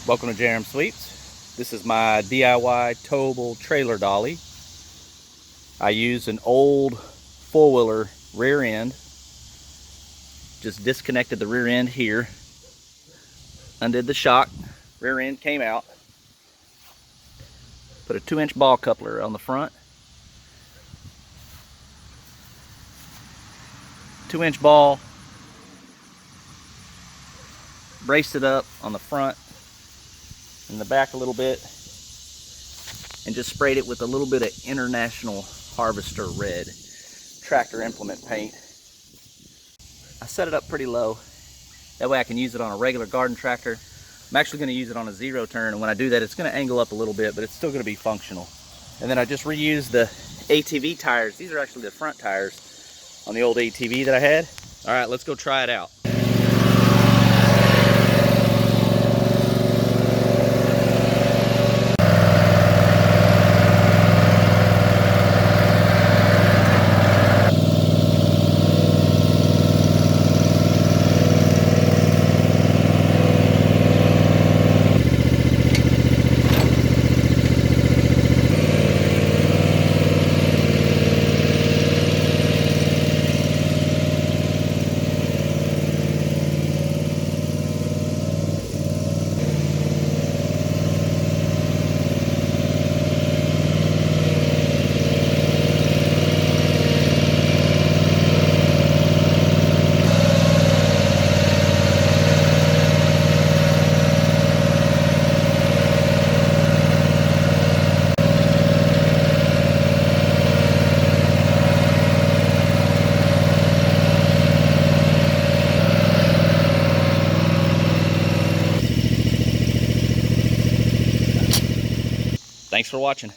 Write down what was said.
Welcome to JRMSweeps. This is my DIY towable trailer dolly. I used an old four-wheeler rear end. Just disconnected the rear end here. Undid the shock. Rear end came out. Put a 2-inch ball coupler on the front. 2-inch ball. Braced it up on the front and the back a little bit, and just sprayed it with a little bit of International Harvester Red tractor implement paint. I set it up pretty low, that way I can use it on a regular garden tractor. I'm actually going to use it on a zero turn, and when I do that it's going to angle up a little bit, but it's still going to be functional. And then I just reused the ATV tires. These are actually the front tires on the old ATV that I had. Alright, let's go try it out. Thanks for watching.